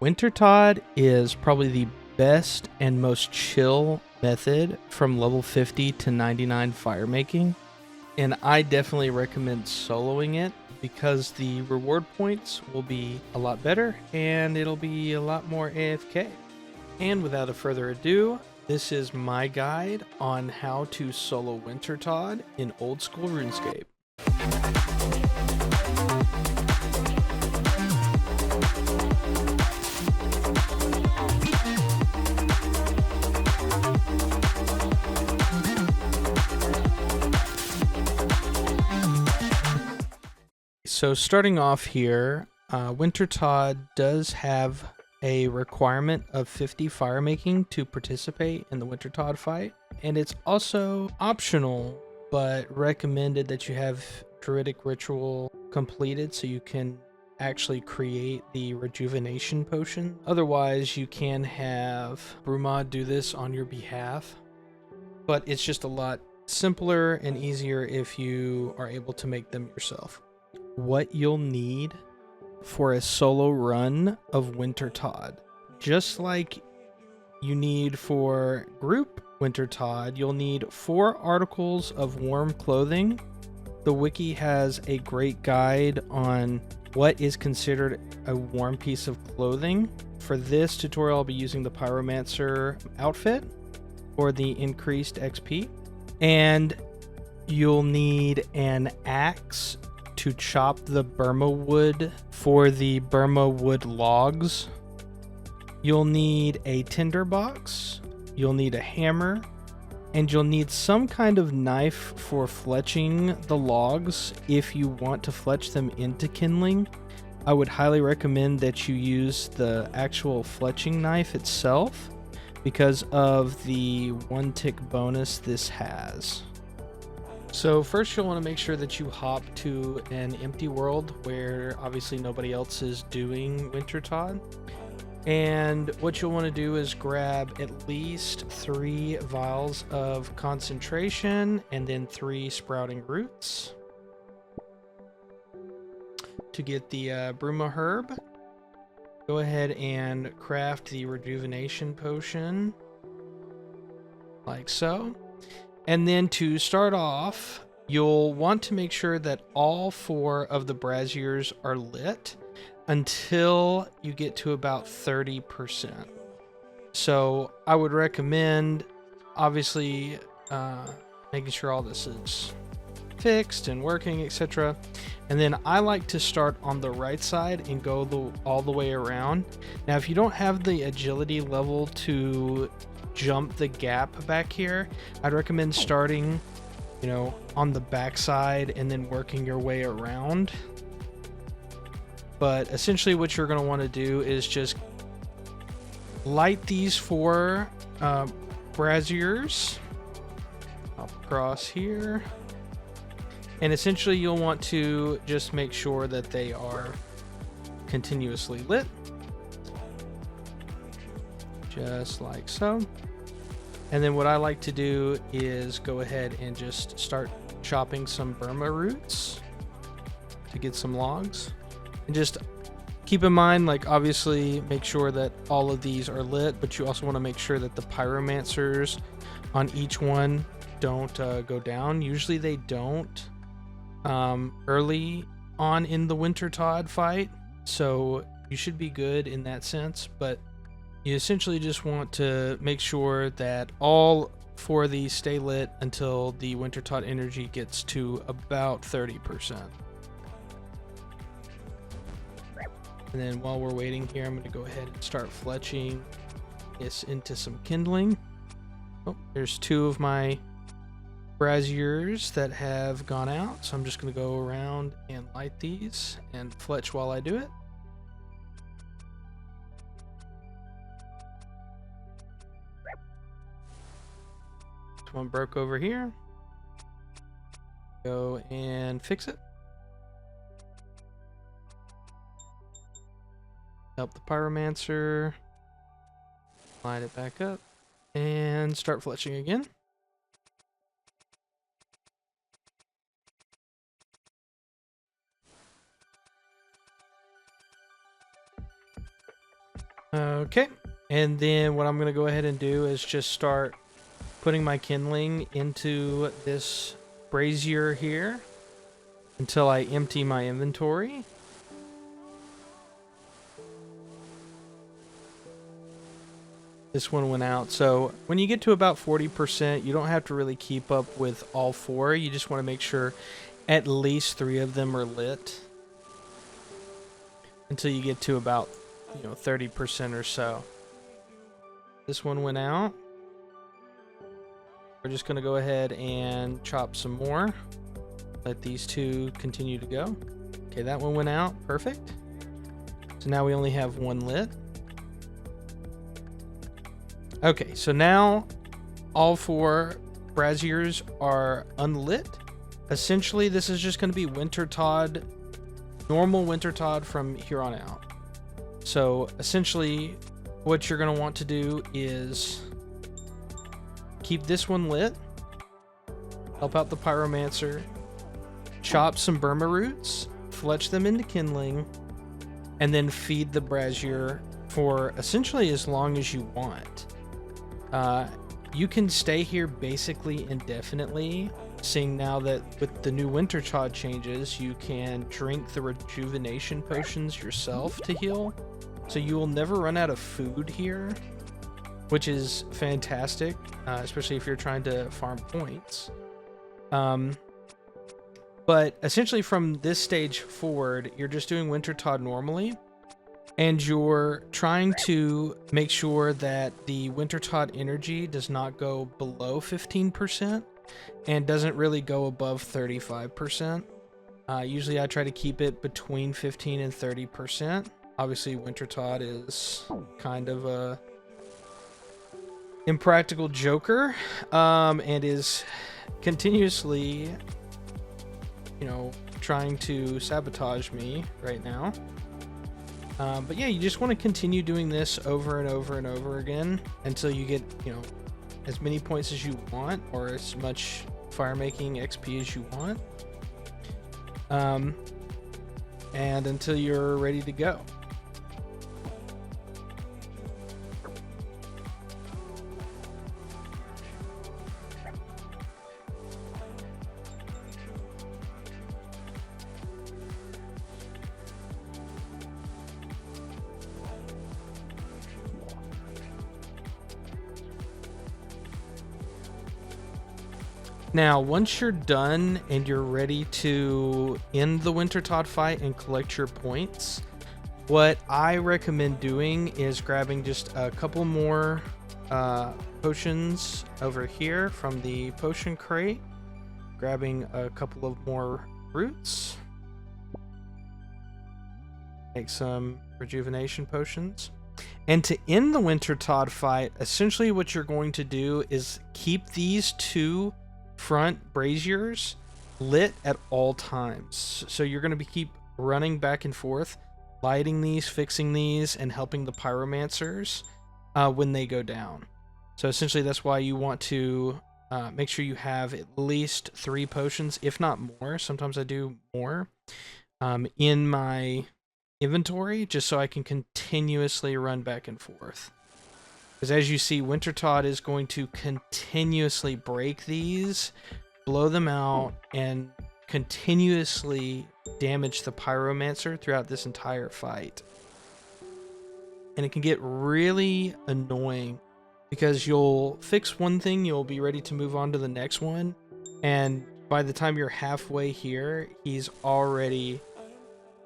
Wintertodt is probably the best and most chill method from level 50 to 99 fire making, and I definitely recommend soloing it because the reward points will be a lot better and it'll be a lot more AFK. And without further ado, this is my guide on how to solo Wintertodt in old school RuneScape. So starting off here, Wintertodt does have a requirement of 50 fire making to participate in the Wintertodt fight, and it's also optional but recommended that you have Druidic Ritual completed so you can actually create the rejuvenation potion. Otherwise you can have Brumod do this on your behalf, but it's just a lot simpler and easier if you are able to make them yourself. What you'll need for a solo run of Wintertodt, just like you need for group Wintertodt, you'll need 4 articles of warm clothing. The wiki has a great guide on what is considered a warm piece of clothing. For this tutorial, I'll be using the Pyromancer outfit for the increased XP, and you'll need an axe to chop the Burma wood for the Burma wood logs. You'll need a tinderbox, you'll need a hammer, and you'll need some kind of knife for fletching the logs if you want to fletch them into kindling. I would highly recommend that you use the actual fletching knife itself because of the 1 tick bonus this has. So first you'll want to make sure that you hop to an empty world where obviously nobody else is doing Wintertodt. And what you'll want to do is grab at least 3 vials of concentration and then 3 sprouting roots to get the Bruma herb. Go ahead and craft the rejuvenation potion like so. And then to start off, you'll want to make sure that all 4 of the braziers are lit until you get to about 30%. So I would recommend, obviously, making sure all this is fixed and working, etc. And then I like to start on the right side and go all the way around. Now, if you don't have the agility level to jump the gap back here, I'd recommend starting, on the back side and then working your way around. But essentially what you're going to want to do is just light these 4 braziers up across here, and essentially you'll want to just make sure that they are continuously lit, just like so. And then what I like to do is go ahead and just start chopping some Burma roots to get some logs. And just keep in mind, like, obviously make sure that all of these are lit, but you also want to make sure that the pyromancers on each one don't go down. Usually they don't early on in the Wintertodt fight, so you should be good in that sense. But you essentially just want to make sure that all 4 of these stay lit until the Wintertodt energy gets to about 30%. And then while we're waiting here, I'm going to go ahead and start fletching this into some kindling. Oh, there's 2 of my braziers that have gone out, so I'm just going to go around and light these and fletch while I do it. One broke over here. Go and fix it. Help the pyromancer. Light it back up. And start fletching again. Okay, and then what I'm going to go ahead and do is just start putting my kindling into this brazier here until I empty my inventory. This one went out. So when you get to about 40%, you don't have to really keep up with all four. You just want to make sure at least 3 of them are lit until you get to about, 30% or so. This one went out. We're just going to go ahead and chop some more. Let these 2 continue to go. Okay, that one went out. Perfect. So now we only have 1 lit. Okay, so now all 4 braziers are unlit. Essentially, this is just going to be Wintertodt, normal Wintertodt from here on out. So essentially, what you're going to want to do is keep this one lit, help out the pyromancer, chop some Burma roots, fletch them into kindling, and then feed the brazier for essentially as long as you want. You can stay here basically indefinitely, seeing now that with the new Wintertodt changes, you can drink the rejuvenation potions yourself to heal. So you will never run out of food here, which is fantastic, especially if you're trying to farm points. But essentially from this stage forward, you're just doing Wintertodt normally, and you're trying to make sure that the Wintertodt energy does not go below 15% and doesn't really go above 35%. Usually I try to keep it between 15 and 30%. Obviously Wintertodt is kind of a impractical joker, and is continuously, trying to sabotage me right now. But yeah, you just want to continue doing this over and over and over again until you get, as many points as you want, or as much fire making XP as you want. And until you're ready to go. Now, once you're done and you're ready to end the Wintertodt fight and collect your points, what I recommend doing is grabbing just a couple more potions over here from the potion crate, grabbing a couple of more roots, make some rejuvenation potions. And to end the Wintertodt fight, essentially what you're going to do is keep these 2 front braziers lit at all times. So you're going to keep running back and forth, lighting these, fixing these, and helping the pyromancers when they go down. So essentially that's why you want to make sure you have at least 3 potions, if not more. Sometimes I do more in my inventory, just so I can continuously run back and forth. Because as you see, Wintertodt is going to continuously break these, blow them out, and continuously damage the pyromancer throughout this entire fight. And it can get really annoying because you'll fix one thing, you'll be ready to move on to the next one, and by the time you're halfway here, he's already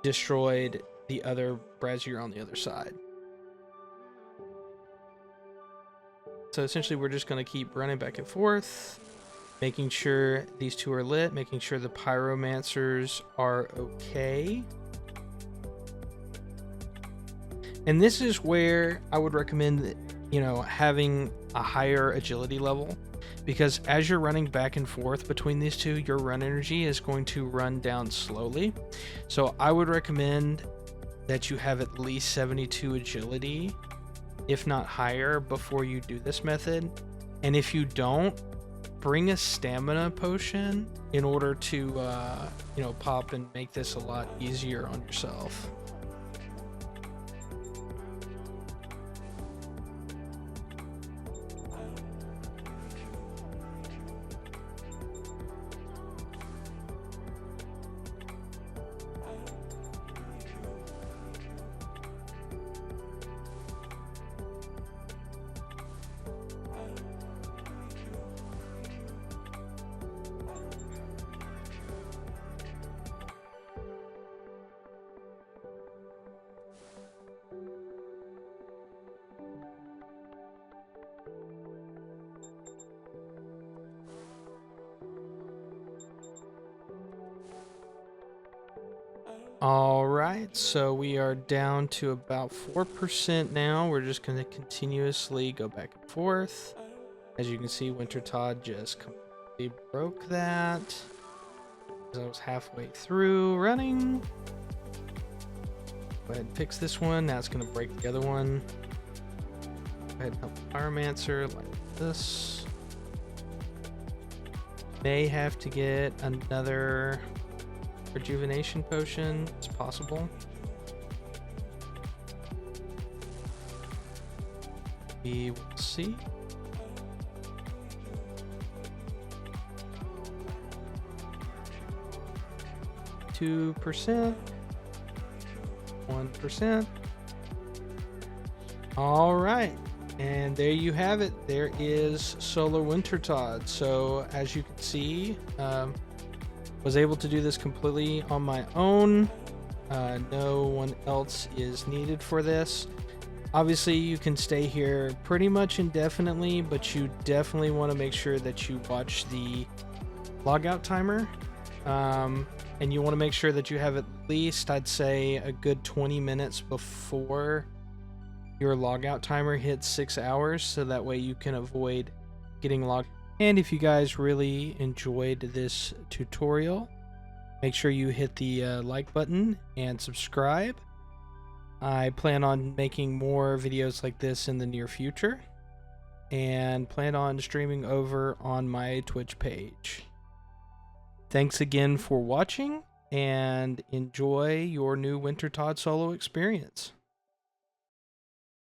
destroyed the other brazier on the other side. So essentially we're just going to keep running back and forth, making sure these 2 are lit, making sure the pyromancers are okay. And this is where I would recommend, having a higher agility level, because as you're running back and forth between these 2, your run energy is going to run down slowly. So I would recommend that you have at least 72 agility, if not higher, before you do this method. And if you don't, bring a stamina potion in order to pop and make this a lot easier on yourself. All right, so we are down to about 4% now. We're just going to continuously go back and forth. As you can see, Wintertodt just completely broke that. I was halfway through running. Go ahead and fix this one. Now it's going to break the other one. Go ahead and help the Pyromancer like this. May have to get another rejuvenation potion. It's possible. We will see. Two percent. 1%. All right, and there you have it. There is Solar Wintertodt. So as you can see, was able to do this completely on my own. No one else is needed for this. Obviously, you can stay here pretty much indefinitely, but you definitely want to make sure that you watch the logout timer. And you want to make sure that you have at least, I'd say, a good 20 minutes before your logout timer hits 6 hours, so that way you can avoid getting logged. And if you guys really enjoyed this tutorial, make sure you hit the like button and subscribe. I plan on making more videos like this in the near future, and plan on streaming over on my Twitch page. Thanks again for watching, and enjoy your new Wintertodt solo experience.